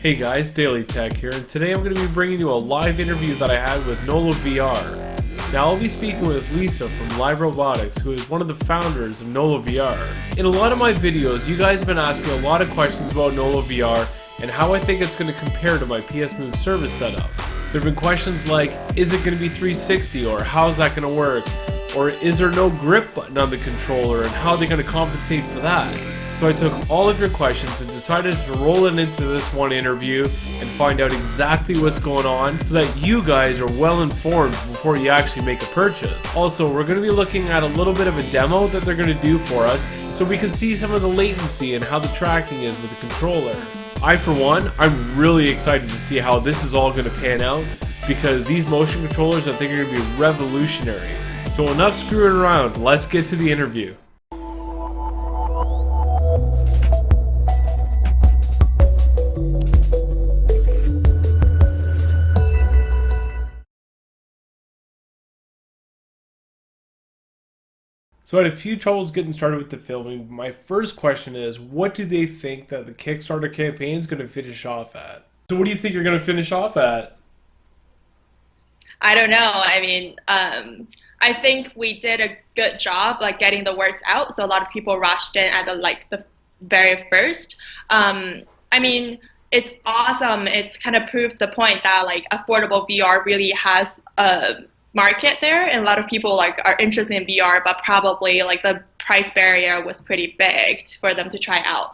Hey guys, Daily Tech here, and today I'm going to be bringing you a live interview that I had with Nolo VR. Now I'll be speaking with Lisa from Lyrobotix, who is one of the founders of Nolo VR. In a lot of my videos, you guys have been asking me a lot of questions about Nolo VR and how I think it's going to compare to my PS Move service setup. There have been questions like, is it going to be 360, or how's that going to work? Or is there no grip button on the controller, and how are they going to compensate for that? So I took all of your questions and decided to roll it into this one interview and find out exactly what's going on so that you guys are well informed before you actually make a purchase. Also, we're going to be looking at a little bit of a demo that they're going to do for us so we can see some of the latency and how the tracking is with the controller. I, for one, I'm really excited to see how this is all going to pan out because these motion controllers I think are going to be revolutionary. So enough screwing around, let's get to the interview. So I had a few troubles getting started with the filming. My first question is, what do they think that the Kickstarter campaign is going to finish off at? So what do you think you're going to finish off at? I don't know. I think we did a good job like getting the words out. So a lot of people rushed in at the very first. I mean, it's awesome. It's kind of proves the point that like affordable VR really has a market there, and a lot of people like are interested in VR, but probably like the price barrier was pretty big for them to try out.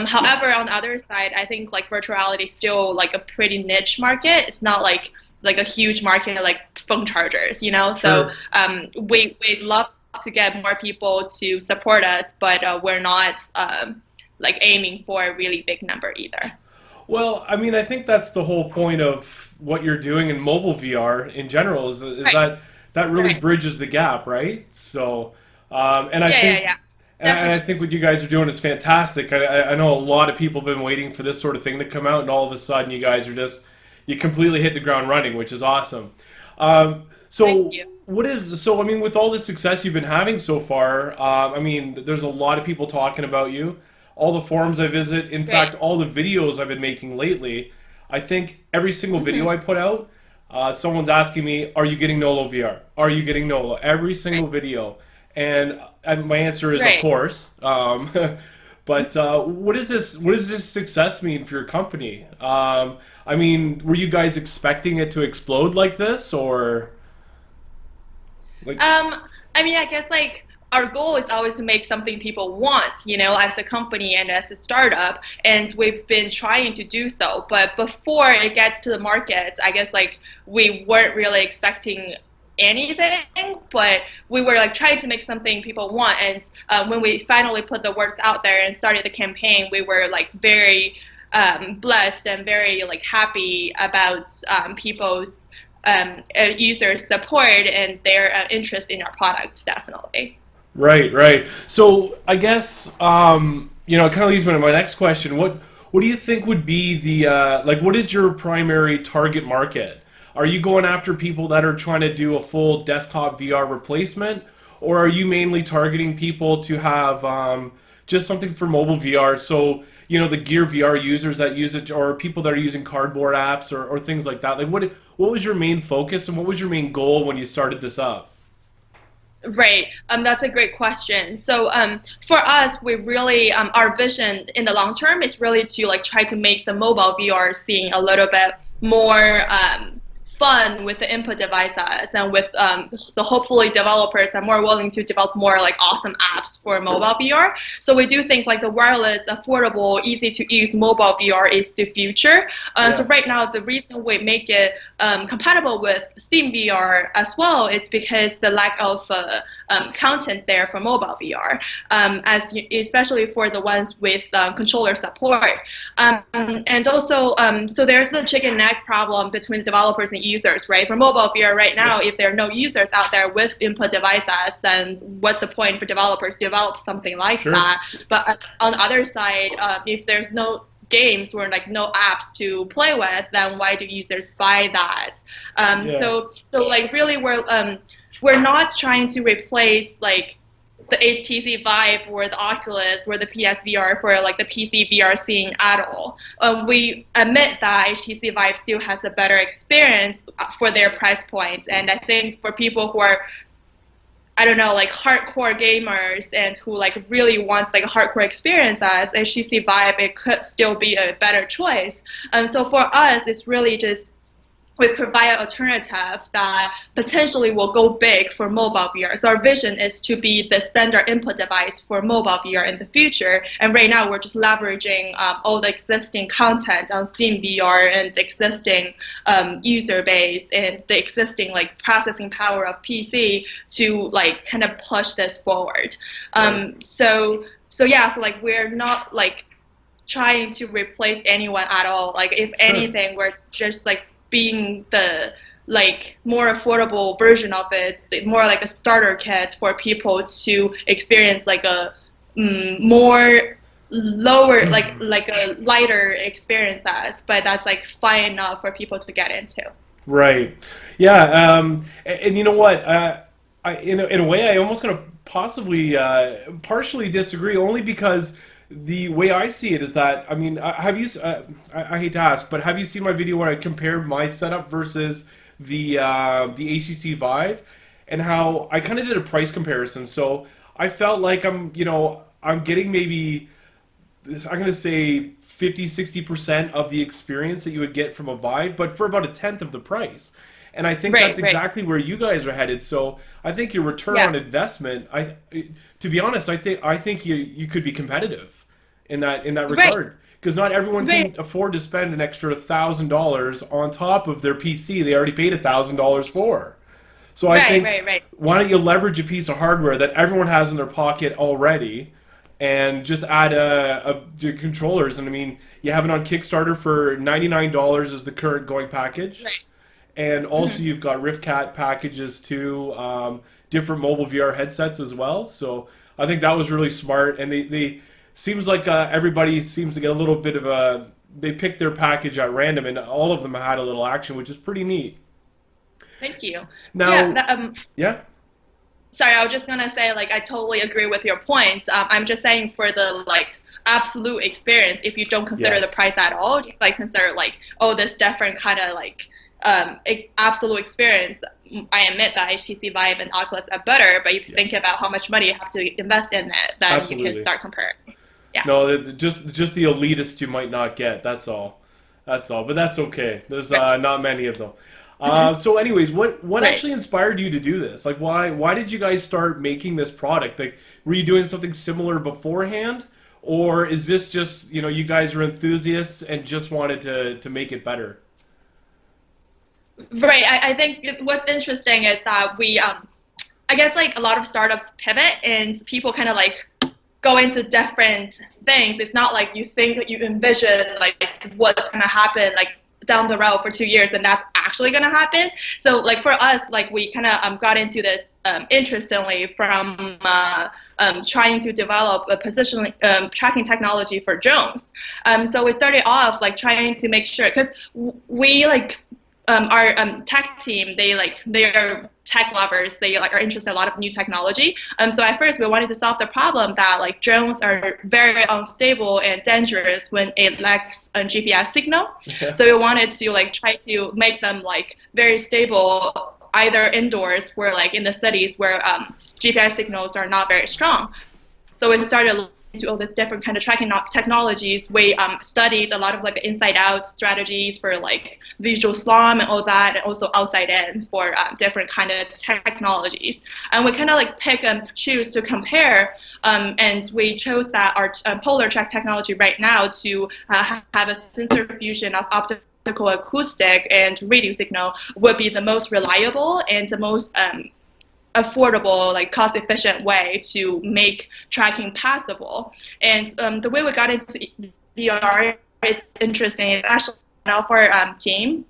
However, on the other side, I think like virtual reality is still like a pretty niche market. It's not like a huge market like phone chargers, you know. Sure. So we'd love to get more people to support us, but we're not like aiming for a really big number either. Well, I mean, I think that's the whole point of what you're doing in mobile VR in general is Right. that really Right. bridges the gap, right? So, and I Yeah, yeah, think yeah. and I Definitely. think what you guys are doing is fantastic. I know a lot of people have been waiting for this sort of thing to come out, and all of a sudden you guys are you completely hit the ground running, which is awesome. Thank So you. I mean, with all the success you've been having so far, I mean, there's a lot of people talking about you. All the forums I visit, in Great. fact, all the videos I've been making lately, I think every single video Hmm. I put out, someone's asking me, "Are you getting Nolo VR? Are you getting Nolo?" Every single Great. video, and my answer is, of Great. course. But what is this? What does this success mean for your company? I mean, were you guys expecting it to explode like this, or like? I mean, I guess like our goal is always to make something people want, you know, as a company and as a startup, and we've been trying to do so. But before it gets to the market, I guess like we weren't really expecting anything, but we were like trying to make something people want. And when we finally put the words out there and started the campaign, we were like very blessed and very like happy about people's users' support and their interest in our product, definitely. Right, right. So I guess it kind of leads me to my next question. What do you think would be the like? What is your primary target market? Are you going after people that are trying to do a full desktop VR replacement, or are you mainly targeting people to have just something for mobile VR? So the Gear VR users that use it, or people that are using cardboard apps, or things like that. Like, what was your main focus, and what was your main goal when you started this up? Right. That's a great question. So, for us, we really, our vision in the long term is really to like try to make the mobile VR scene a little bit more fun with the input devices, and with so hopefully developers are more willing to develop more like awesome apps for mobile VR. So we do think like the wireless, affordable, easy to use mobile VR is the future. So Yeah. right now, the reason we make it compatible with SteamVR as well, it's because the lack of content there for mobile VR, especially for the ones with controller support. And also, so there's the chicken and egg problem between developers and users, right? For mobile VR right Yeah. now, if there are no users out there with input devices, then what's the point for developers to develop something like Sure. that? But on the other side, if there's no games or like no apps to play with, then why do users buy that? Yeah. So like really we're not trying to replace like the HTC Vive or the Oculus or the PSVR for like the PC VR scene at all. We admit that HTC Vive still has a better experience for their price points, and I think for people who are, I don't know, like hardcore gamers and who like really wants like a hardcore experience as HTC Vive, it could still be a better choice. So for us, it's really just we provide an alternative that potentially will go big for mobile VR. So our vision is to be the standard input device for mobile VR in the future. And right now we're just leveraging all the existing content on SteamVR and the existing user base and the existing like processing power of PC to like kind of push this forward. So yeah, so like we're not like trying to replace anyone at all. Like if anything, we're just like being the like more affordable version of it, more like a starter kit for people to experience like a more lower, like a lighter experience as, but that's like fine enough for people to get into. Right. Yeah. And you know what? In a way, I almost gonna possibly partially disagree, only because the way I see it is that, I mean, have you? I hate to ask, but have you seen my video where I compared my setup versus the HTC Vive, and how I kind of did a price comparison? So I felt like I'm getting maybe, I'm gonna say 50-60% of the experience that you would get from a Vive, but for about a tenth of the price. And I think that's exactly where you guys are headed. So I think your return on investment, to be honest, I think you could be competitive in that regard, because not everyone can afford to spend an extra $1,000 on top of their PC they already paid $1,000 for. So I think why don't you leverage a piece of hardware that everyone has in their pocket already, and just add your controllers. And I mean, you have it on Kickstarter for $99 is the current going package. And also you've got Riftcat packages too, different mobile VR headsets as well. So I think that was really smart. And they seems like everybody seems to get a little bit of they picked their package at random, and all of them had a little action, which is pretty neat. Thank you. Now, sorry, I was just gonna say, like, I totally agree with your points. I'm just saying for the like absolute experience, if you don't consider the price at all, just like consider like, oh, this different kind of like absolute experience. I admit that HTC Vive and Oculus are better, but if you think about how much money you have to invest in it, then you can start comparing. Yeah. No, just the elitists you might not get. That's all. But that's okay. There's not many of them. So anyways, what actually inspired you to do this? Like, why did you guys start making this product? Like, were you doing something similar beforehand, or is this just, you guys are enthusiasts and just wanted to make it better? Right. I think what's interesting is that we, I guess like a lot of startups pivot and people kind of like go into different things. It's not like you think that you envision like what's going to happen like down the road for 2 years and that's actually going to happen. So like for us, like we kind of got into this interestingly from trying to develop a position tracking technology for drones. So we started off like trying to make sure, because we like our tech team, they are tech lovers. They like are interested in a lot of new technology. So at first we wanted to solve the problem that like drones are very unstable and dangerous when it lacks a GPS signal. Yeah. So we wanted to like try to make them like very stable, either indoors or like in the cities where GPS signals are not very strong. So we started into all these different kind of tracking technologies. We studied a lot of like the inside out strategies for like visual slalom and all that, and also outside in for different kind of technologies. And we kind of like pick and choose to compare, and we chose that our polar track technology right now to have a sensor fusion of optical acoustic and radio signal would be the most reliable and the most affordable, like cost-efficient way to make tracking possible. And the way we got into VR, it's interesting. It's actually for our team.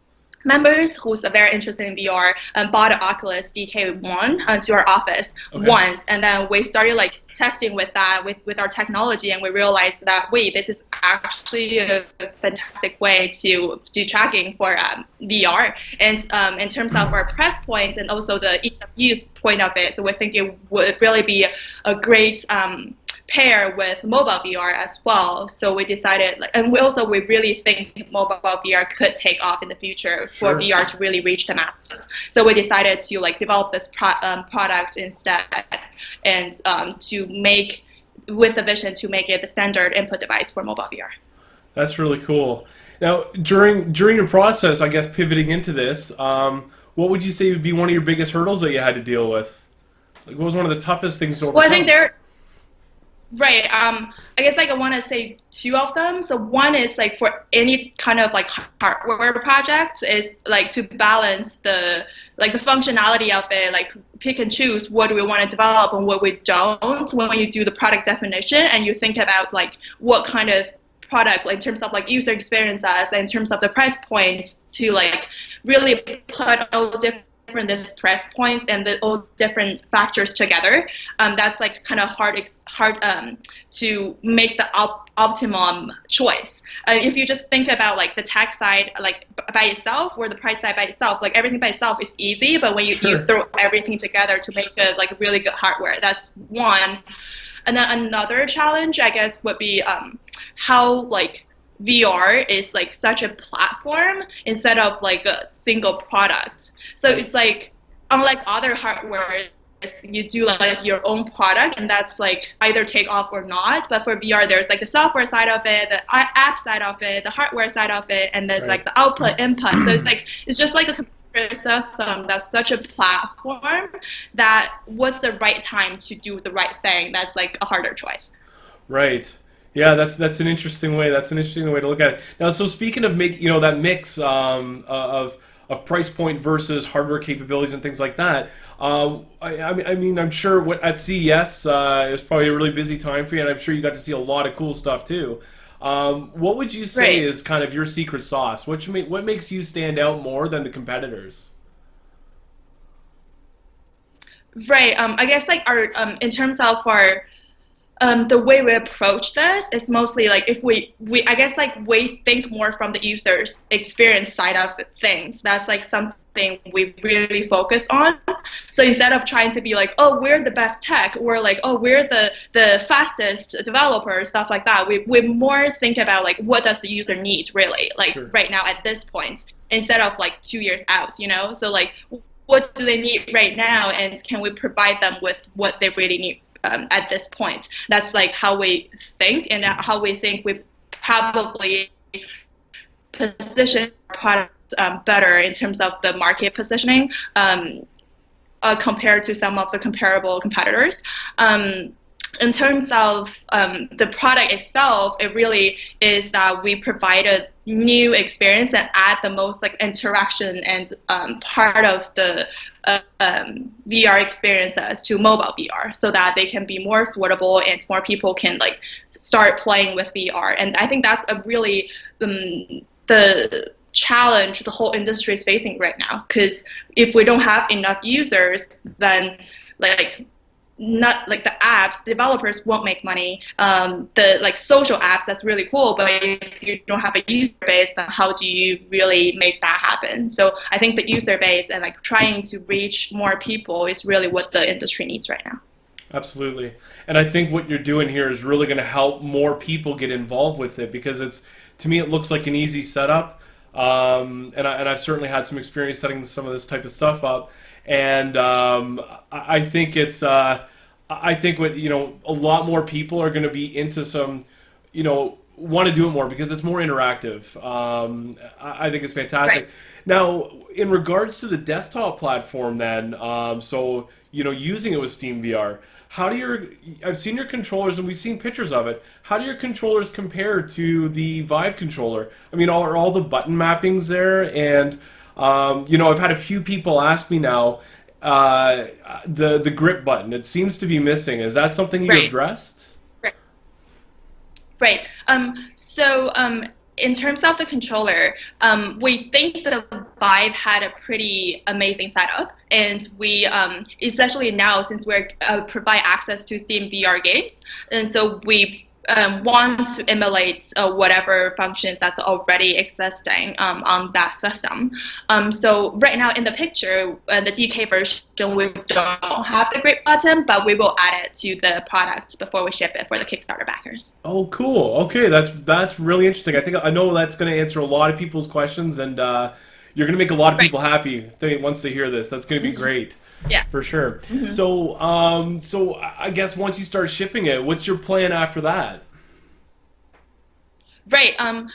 members who's very interested in VR bought an Oculus DK1 to our office Okay. once, and then we started like testing with that with our technology, and we realized that wait, this is actually a fantastic way to do tracking for VR, and in terms of our price points and also the ease of use point of it, so we think it would really be a great pair with mobile VR as well. So we decided, like, and we really think mobile VR could take off in the future for Sure. VR to really reach the masses. So we decided to like develop this product instead, and to make with the vision to make it the standard input device for mobile VR. That's really cool. Now, during your process, I guess pivoting into this, what would you say would be one of your biggest hurdles that you had to deal with? Like, what was one of the toughest things to Well, I think overcome? there. Right. I guess like I want to say two of them. So one is like for any kind of like hardware projects is like to balance the like the functionality of it, like pick and choose what do we want to develop and what we don't when you do the product definition and you think about like what kind of product like in terms of like user experiences in terms of the price point to like really put all different this price points and the all different factors together. That's like kind of hard to make the optimum choice. If you just think about like the tech side like by itself or the price side by itself, like everything by itself is easy, but when you Sure. throw everything together to make a like really good hardware, that's one. And then another challenge, I guess, would be how like VR is like such a platform instead of like a single product. So Right. it's like unlike other hardware, you do like your own product, and that's like either take off or not. But for VR, there's like the software side of it, the app side of it, the hardware side of it, and there's Right. like the output input. So it's just like a computer system that's such a platform that what's the right time to do the right thing. That's like a harder choice. Right. Yeah, that's an interesting way. That's an interesting way to look at it. Now, so speaking of that mix of price point versus hardware capabilities and things like that. I mean, I'm sure at CES it was probably a really busy time for you, and I'm sure you got to see a lot of cool stuff too. What would you say Right. is kind of your secret sauce? What makes you stand out more than the competitors? Right. I guess like our in terms of our the way we approach this is mostly like if we I guess like we think more from the user's experience side of things. That's like something we really focus on. So instead of trying to be like, oh, we're the best tech, or like, oh, we're the fastest developer, stuff like that. We more think about like what does the user need really, like Sure. right now at this point, instead of like 2 years out, you know? So like what do they need right now, and can we provide them with what they really need at this point? That's like how we think, and how we think we probably position our products better in terms of the market positioning compared to some of the comparable competitors. In terms of the product itself, it really is that we provide a new experience that add the most like interaction and part of the VR experiences to mobile VR, so that they can be more affordable and more people can like start playing with VR. And I think that's a really the challenge the whole industry is facing right now. Because if we don't have enough users, then like not like the apps developers won't make money. The like social apps, that's really cool, but if you don't have a user base, then how do you really make that happen? So I think the user base and like trying to reach more people is really what the industry needs right now. Absolutely. And I think what you're doing here is really going to help more people get involved with it because to me, it looks like an easy setup. And I've certainly had some experience setting some of this type of stuff up. And I think I think a lot more people are going to be into some, want to do it more because it's more interactive. I think it's Right. fantastic. Now, in regards to the desktop platform, then, so using it with SteamVR, I've seen your controllers and we've seen pictures of it. How do your controllers compare to the Vive controller? I mean, are all the button mappings there? And I've had a few people ask me now, the grip button. It seems to be missing. Is that something you Right. addressed? Right. Right. In terms of the controller, we think the 5 had a pretty amazing setup, and we, especially now since we're provide access to Steam VR games, and so we want to emulate whatever functions that's already existing on that system. So right now in the picture, the DK version, we don't have the grip button, but we will add it to the product before we ship it for the Kickstarter backers. Oh, cool. Okay, that's really interesting. I know that's going to answer a lot of people's questions, and you're going to make a lot of Right. people happy once they hear this. That's going to be great. Yeah. For sure. Mhm. So I guess once you start shipping it, what's your plan after that? Right. Our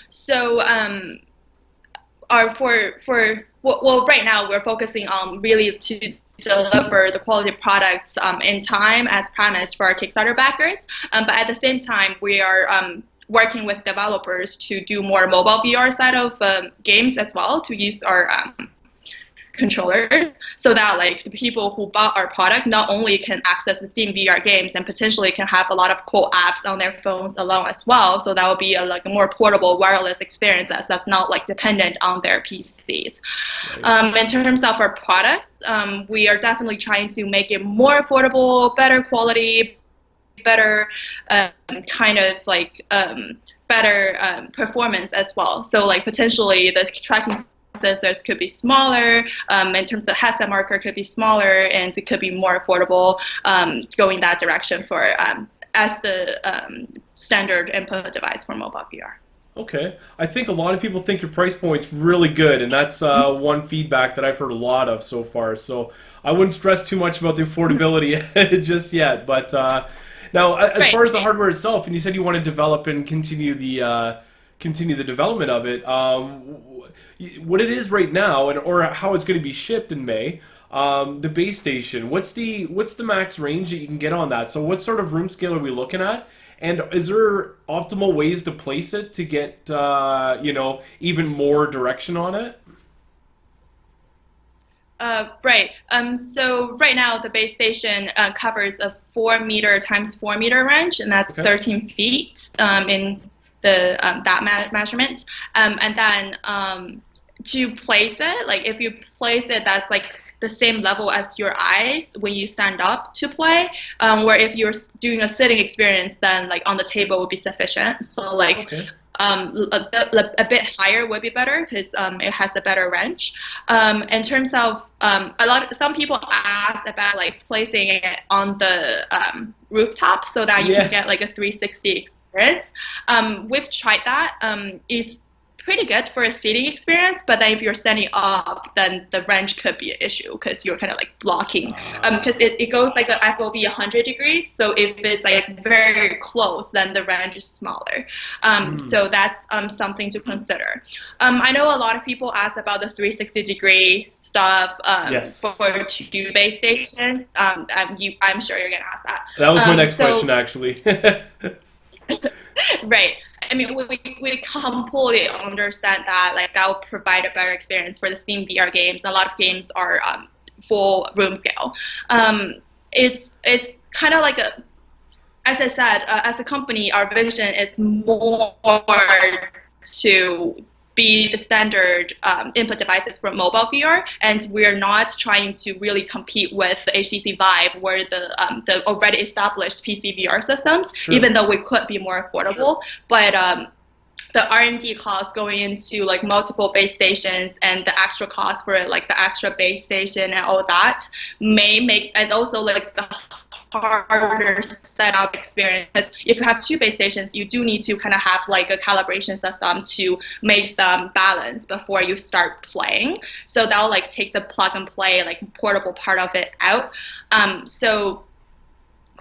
well, right now we're focusing on really to deliver the quality products in time as promised for our Kickstarter backers. But at the same time, we are working with developers to do more mobile VR side of games as well, to use our controllers, so that like the people who bought our product not only can access the Steam VR games and potentially can have a lot of cool apps on their phones alone as well. So that will be like a more portable wireless experience that's not like dependent on their PCs. Right. In terms of our products, we are definitely trying to make it more affordable, better quality, better kind of like better performance as well. So like potentially the tracking sensors could be smaller, in terms of the headset marker could be smaller, and it could be more affordable, going that direction for as the standard input device for mobile VR. Okay. I think a lot of people think your price point's really good, and that's one feedback that I've heard a lot of so far. So I wouldn't stress too much about the affordability just yet. But now, as Right. far as the hardware itself, and you said you want to develop and continue the development of it. What it is right now, and or how it's going to be shipped in May. The base station. What's the max range that you can get on that? So what sort of room scale are we looking at? And is there optimal ways to place it to get even more direction on it? Right. So right now the base station covers a 4 meter times 4 meter range, and that's Okay. 13 feet in the that measurement. And then to place it, like if you place it, that's like the same level as your eyes when you stand up to play. Where if you're doing a sitting experience, then like on the table would be sufficient. So like Okay. a bit higher would be better because it has a better range. In terms of some people ask about like placing it on the rooftop so that you can Yeah. get like a 360 experience. We've tried that. It's pretty good for a seating experience, but then if you're standing up, then the range could be an issue because you're kind of like blocking. Because it goes like a FOV 100 degrees, so if it's like very close, then the range is smaller. So that's something to consider. I know a lot of people ask about the 360-degree stuff Yes. for two base stations. I'm sure you're gonna ask that. That was my next So question, actually. Right. I mean, we completely understand that. Like, that will provide a better experience for the Steam VR games. A lot of games are full room scale. It's kind of like a, as I said, as a company, our vision is more to be the standard input devices for mobile VR, and we're not trying to really compete with the HTC Vive, where the already established PC VR systems, Sure. even though we could be more affordable. But the R&D costs going into like multiple base stations and the extra cost for like the extra base station and all that may make, and also like the harder setup experience, because if you have two base stations, you do need to kind of have like a calibration system to make them balance before you start playing. So that'll like take the plug and play like portable part of it out. So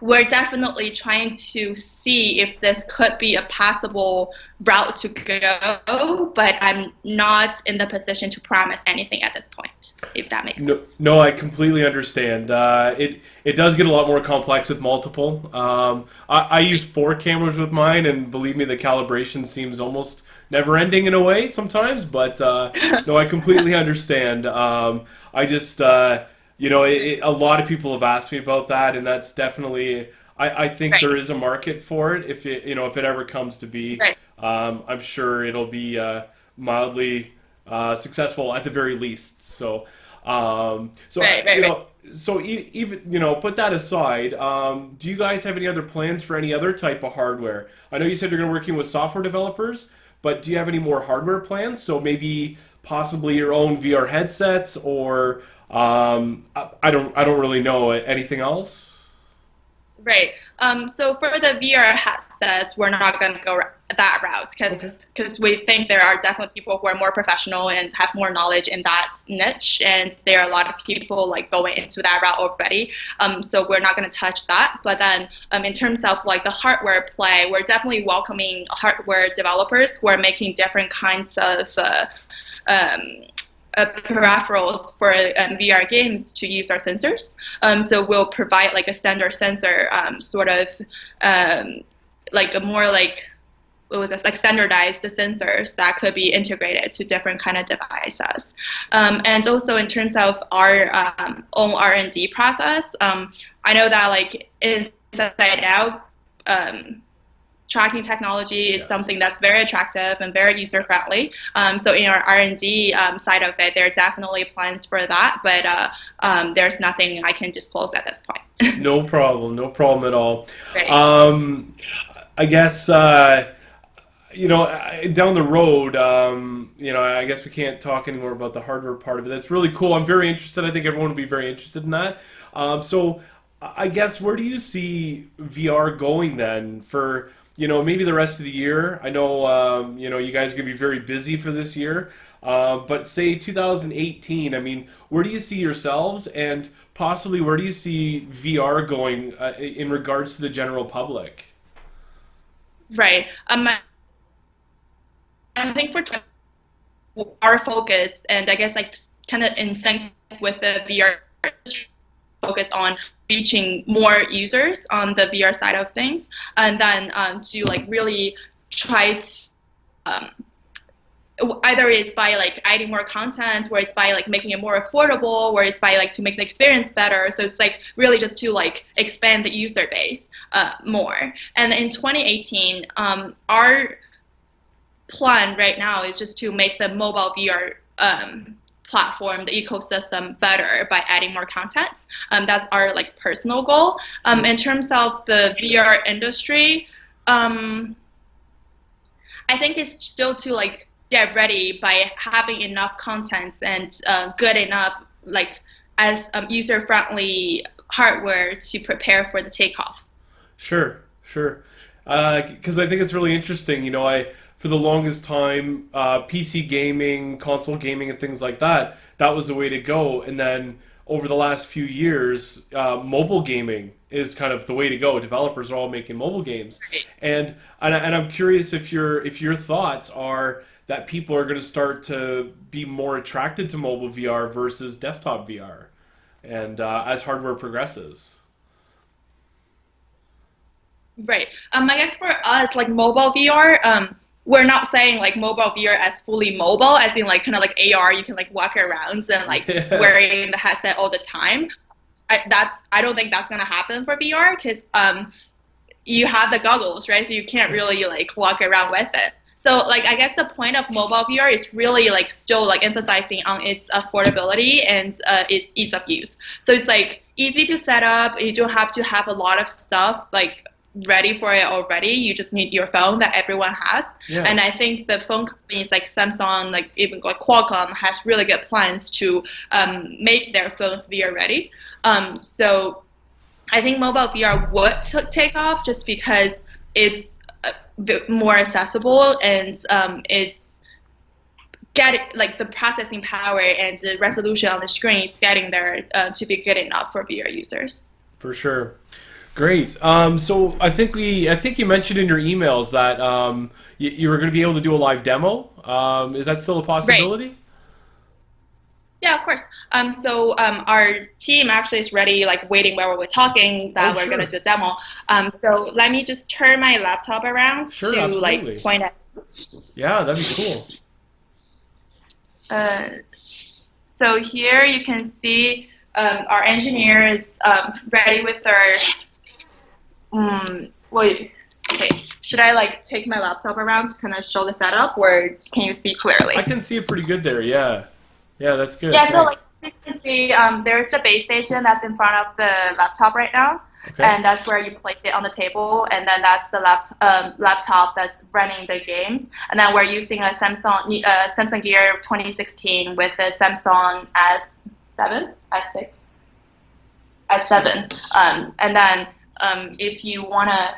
we're definitely trying to see if this could be a possible route to go, but I'm not in the position to promise anything at this point, if that makes No, sense. no, I completely understand. It does get a lot more complex with multiple. I use four cameras with mine, and believe me, the calibration seems almost never ending in a way sometimes. But no, I completely understand. I just a lot of people have asked me about that, and that's definitely. I think Right, there is a market for it if it ever comes to be. right, I'm sure it'll be mildly. successful at the very least. So, Right, right, right. even put that aside. Do you guys have any other plans for any other type of hardware? I know you said you're going to working with software developers, but do you have any more hardware plans? So maybe possibly your own VR headsets, or I don't really know anything else. Right. So for the VR headsets, we're not going to go that route Okay. because we think there are definitely people who are more professional and have more knowledge in that niche, and there are a lot of people like going into that route already. So we're not going to touch that. But then, in terms of like the hardware play, we're definitely welcoming hardware developers who are making different kinds of um, peripherals for VR games to use our sensors. So we'll provide like a standard sensor, sort of like a more like what was this like standardized sensors that could be integrated to different kind of devices. And also in terms of our own R&D process, I know that like inside out. Tracking technology is Yes. something that's very attractive and very user friendly. So in our R&D side of it, there are definitely plans for that, but there's nothing I can disclose at this point. No problem. No problem at all. Right. Um, I guess down the road, I guess we can't talk anymore about the hardware part of it. That's really cool. I'm very interested. I think everyone would be very interested in that. So, I guess where do you see VR going then for maybe the rest of the year? I know you guys are gonna be very busy for this year, but say 2018. I mean, where do you see yourselves, and possibly where do you see VR going in regards to the general public? Right. I think for our focus, and I guess like kind of in sync with the VR focus on reaching more users on the VR side of things, and then to like really try to um, either it's by like adding more content, or it's by like making it more affordable, or it's by like to make the experience better. So it's like really just to like expand the user base more. And in 2018, our plan right now is just to make the mobile VR platform, the ecosystem better by adding more content. That's our like personal goal. In terms of the VR industry, um, I think it's still to like get ready by having enough content and good enough like as user friendly hardware to prepare for the takeoff. Sure, sure. Because I think it's really interesting. I for the longest time, PC gaming, console gaming, and things like that, that was the way to go. And then over the last few years, mobile gaming is kind of the way to go. Developers are all making mobile games, and I'm curious if your thoughts are that people are going to start to be more attracted to mobile VR versus desktop VR, and as hardware progresses. Right. I guess for us, like mobile VR, we're not saying like mobile VR as fully mobile, as in like kind of like AR, you can like walk around and like Yeah. wearing the headset all the time. I don't think that's gonna happen for VR because you have the goggles, right? So you can't really like walk around with it. So like I guess the point of mobile VR is really like still like emphasizing on its affordability and its ease of use. So it's like easy to set up. You don't have to have a lot of stuff like ready for it already. You just need your phone that everyone has. Yeah. And I think the phone companies like Samsung, like even like Qualcomm, has really good plans to make their phones VR ready. So I think mobile VR would take off just because it's a bit more accessible and it's getting like the processing power and the resolution on the screen is getting there to be good enough for VR users. For sure. Great. So I think you mentioned in your emails that you were going to be able to do a live demo. Is that still a Right. possibility? Yeah, of course. Our team actually is ready, like waiting while we're talking Oh, that we're gonna sure. do a demo. So let me just turn my laptop around Sure, to like absolutely. point at. Yeah, that'd be cool. Uh, so here you can see our engineer is ready with their wait. Okay, should I like take my laptop around to kind of show the setup, or can you see clearly? I can see it pretty good there. Yeah, yeah, that's good. Yeah, so like Thanks. you can see, there's the base station that's in front of the laptop right now, Okay. and that's where you place it on the table, and then that's the laptop that's running the games, and then we're using a Samsung Gear 2016 with a Samsung S7, S6, S7, and then if you wanna.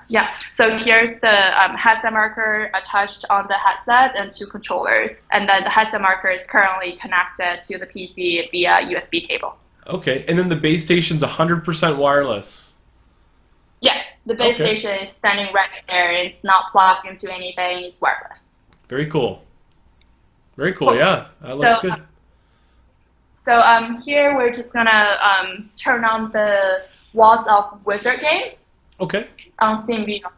Yeah, so here's the headset marker attached on the headset and two controllers. And then the headset marker is currently connected to the PC via USB cable. Okay, and then the base station's 100% wireless. Yes, the base Okay, station is standing right there. It's not plugged into anything. It's wireless. very cool. Very cool. Cool. Yeah, that looks So, good. here we're just gonna turn on the Walls of Wizard game Okay. on SteamVR.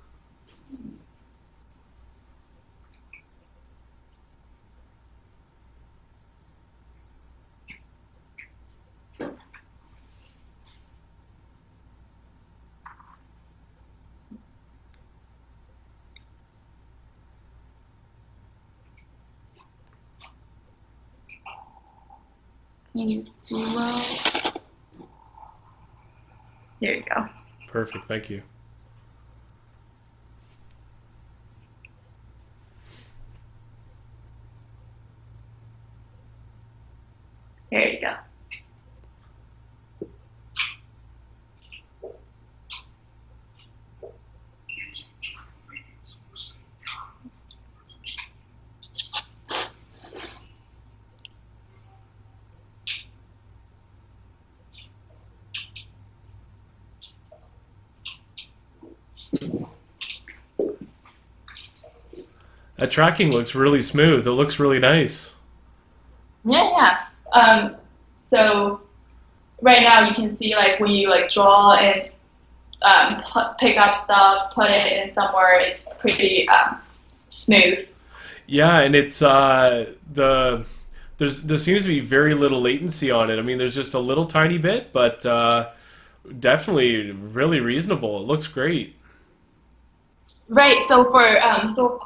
Can you see well? There you go. Perfect. Thank you. There you go. That tracking looks really smooth. It looks really nice. Yeah, yeah. So right now you can see like when you like draw and pick up stuff, put it in somewhere, it's pretty smooth. Yeah, and it's there seems to be very little latency on it. I mean, there's just a little tiny bit, but definitely really reasonable. It looks great. Right. So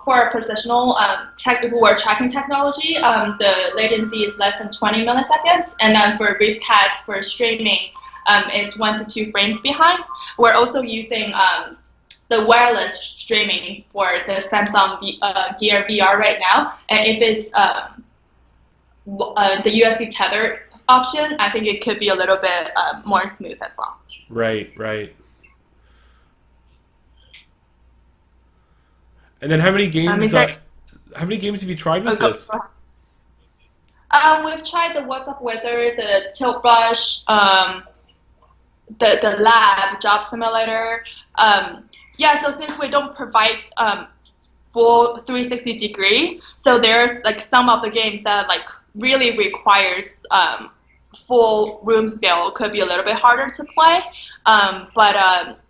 for precisional technical or tracking technology, the latency is less than 20 milliseconds, and then for Riftcat for streaming, it's 1 to 2 frames behind. We're also using the wireless streaming for the Samsung Gear VR right now, and if it's the USB tether option, I think it could be a little bit more smooth as well. Right, right. And then how many games? Is there? How many games have you tried Oh, with this? we've tried the WhatsApp Wizard, the Tilt Brush, the lab job simulator. Yeah, so since we don't provide full 360 degree, so there's like some of the games that like really requires full room scale could be a little bit harder to play. But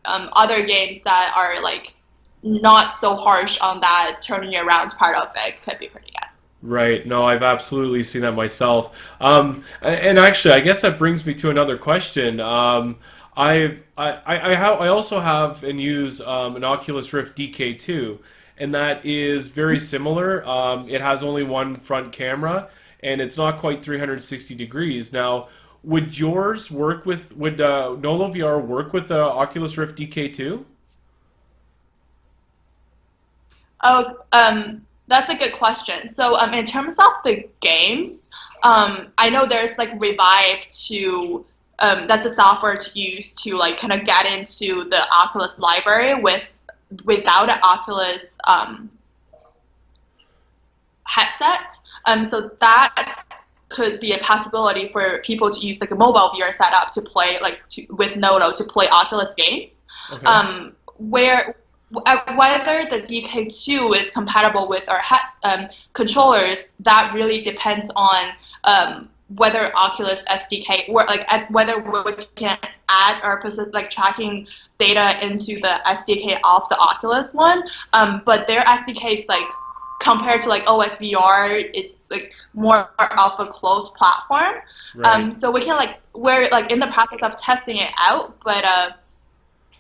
other games that are like not so harsh on that turning around part of it could be pretty good. Right. No, I've absolutely seen that myself. And actually, I guess that brings me to another question. I also have and use an Oculus Rift DK2, and that is very similar. It has only one front camera, and it's not quite 360 degrees. Now, would Nolo VR work with the Oculus Rift DK2? Oh, that's a good question. So, in terms of the games, I know there's like Revive to, that's a software to use to like kind of get into the Oculus library without an Oculus headset. So that could be a possibility for people to use like a mobile VR setup to play with Nodo to play Oculus games. Okay. Where whether the DK2 is compatible with our controllers, that really depends on whether Oculus SDK or whether we can add our like tracking data into the SDK of the Oculus one. But their SDK is like compared to like OSVR, it's like more of a closed platform. Right. So we're like in the process of testing it out, but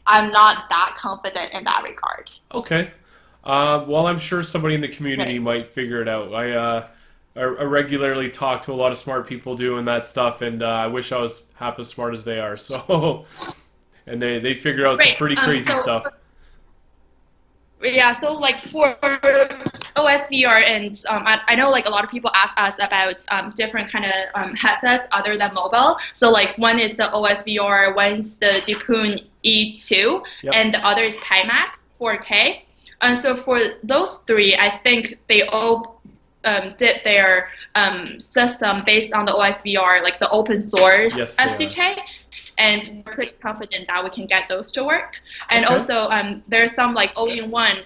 I'm not that confident in that regard. Okay. Well, I'm sure somebody in the community Right. might figure it out. I regularly talk to a lot of smart people doing that stuff, and I wish I was half as smart as they are. So, and they figure out some Right. pretty crazy So stuff. yeah, so like for OSVR and I know like a lot of people ask us about different kind of headsets other than mobile. So like one is the OSVR, one's the Dupun E2, Yep. and the other is Pimax 4K. And so for those three, I think they all did their system based on the OSVR, like the open source Yes, they are. SDK, and we're pretty confident that we can get those to work. And Okay. also, there's some like all-in-one,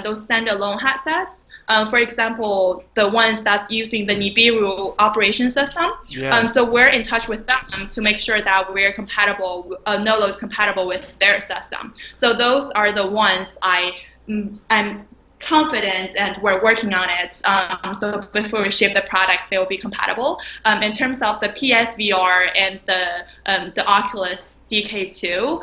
those standalone headsets. For example, the ones that's using the Nibiru operation system. Yeah. So we're in touch with them to make sure that we're compatible, Nolo is compatible with their system. So those are the ones I'm confident and we're working on it. So before we ship the product, they will be compatible. In terms of the PSVR and the Oculus DK2,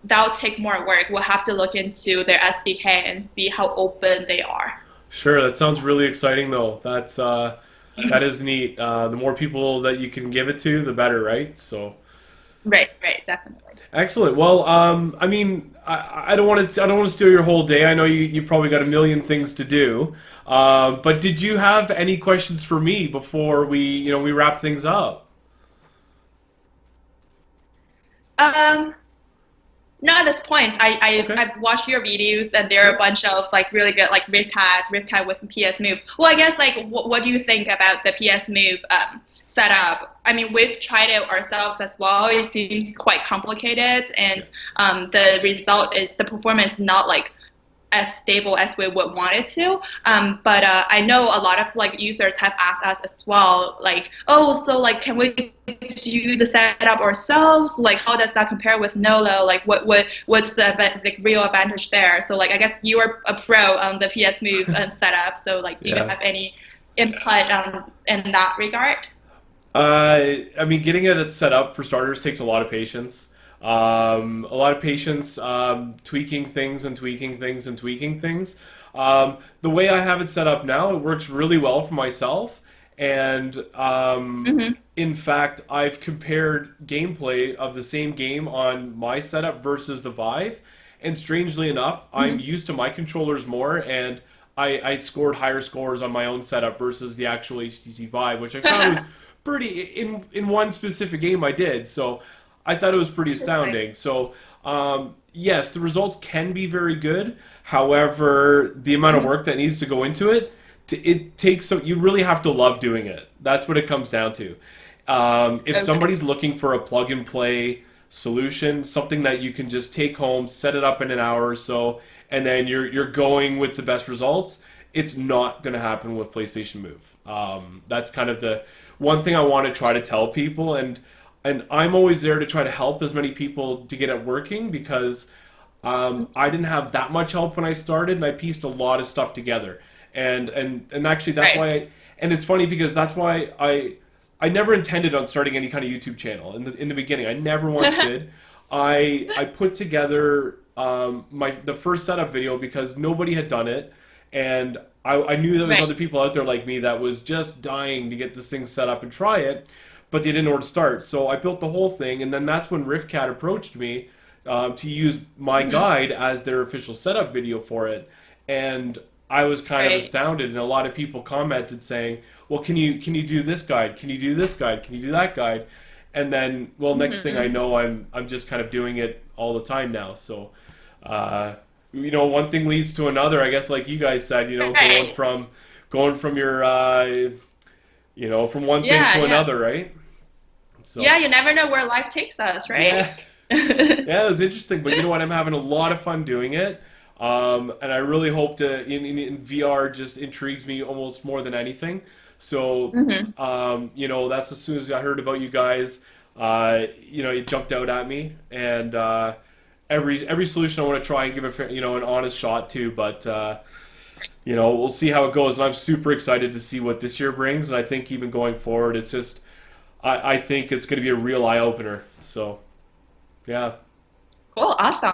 that'll take more work. We'll have to look into their SDK and see how open they are. Sure. That sounds really exciting, though. That is neat. The more people that you can give it to, the better, right? So. Right, right, definitely. Excellent. Well, I mean, I don't want to steal your whole day. I know you probably got a million things to do. But did you have any questions for me before we wrap things up? Um, Not at this point. Okay. I've watched your videos and there are a bunch of like really good like Riftcat with PS Move. Well, I guess like what do you think about the PS Move setup? I mean, we've tried it ourselves as well. It seems quite complicated, Yeah. and the result is the performance not like as stable as we would want it to. But I know a lot of like users have asked us as well, like, oh, so like, can we do the setup ourselves? Like, how does that compare with Nolo? Like, what's the real advantage there? So like, I guess you are a pro on the PS Move setup. So like, do you Yeah. have any input in that regard? I mean, getting it set up for starters takes a lot of patience. A lot of patience, tweaking things and tweaking things and tweaking things. The way I have it set up now, it works really well for myself. And Mm-hmm. in fact, I've compared gameplay of the same game on my setup versus the Vive. And strangely enough, I'm Mm-hmm. used to my controllers more, and I scored higher scores on my own setup versus the actual HTC Vive, which I found was pretty in one specific game I did. So I thought it was pretty Interesting. astounding. So yes, the results can be very good. However, the amount of Mm-hmm. work that needs to go into it, it takes some. You really have to love doing it. That's what it comes down to. If Okay. somebody's looking for a plug and play solution, something that you can just take home, set it up in an hour or so, and then you're going with the best results, it's not going to happen with PlayStation Move. That's kind of the one thing I want to try to tell people, and I'm always there to try to help as many people to get it working because I didn't have that much help when I started, and I pieced a lot of stuff together. And actually, that's Right. why. And it's funny because that's why I never intended on starting any kind of YouTube channel in the beginning. I never once did. I put together my the first setup video because nobody had done it, and I knew there was Right. other people out there like me that was just dying to get this thing set up and try it, but they didn't know where to start. So I built the whole thing, and then that's when Riftcat approached me to use my Mm-hmm. guide as their official setup video for it, and I was kind of Right. astounded. And a lot of people commented saying, "Well, can you do this guide? Can you do this guide? Can you do that guide?" And then, well, next thing I Mm-hmm. know, I'm just kind of doing it all the time now. So, one thing leads to another. I guess, like you guys said, Right. going from your from one thing Yeah, to yeah. another, right? So, Yeah, you never know where life takes us, right? yeah. Yeah, it was interesting, but you know what? I'm having a lot of fun doing it, and I really hope to. In VR, just intrigues me almost more than anything. So, Hmm. that's as soon as I heard about you guys, it jumped out at me, and every solution I want to try and give an honest shot to, but we'll see how it goes. And I'm super excited to see what this year brings, and I think even going forward, it's just I think it's going to be a real eye opener. So, yeah. Cool. Awesome.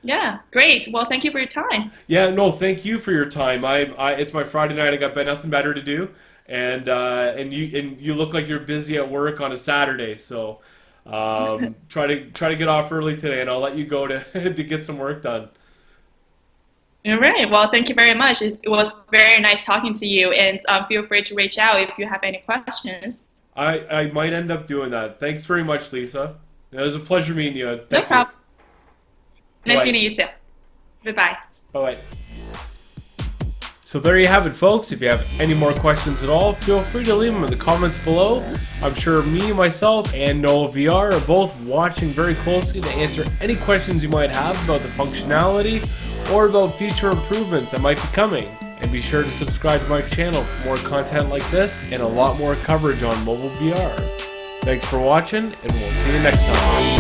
Yeah. Great. Well, thank you for your time. Yeah, no, thank you for your time. It's my Friday night. I got nothing better to do, and you look like you're busy at work on a Saturday. So, try to get off early today, and I'll let you go to to get some work done. All right. Well, thank you very much. It was very nice talking to you, and feel free to reach out if you have any questions. I might end up doing that. Thanks very much, Lisa. It was a pleasure meeting you. No Thank you. problem. Nice Bye. meeting you too. Bye-bye. Bye. So there you have it, folks. If you have any more questions at all, feel free to leave them in the comments below. I'm sure me, myself, and Nolo VR are both watching very closely to answer any questions you might have about the functionality or about future improvements that might be coming. And be sure to subscribe to my channel for more content like this and a lot more coverage on mobile VR. Thanks for watching, and we'll see you next time.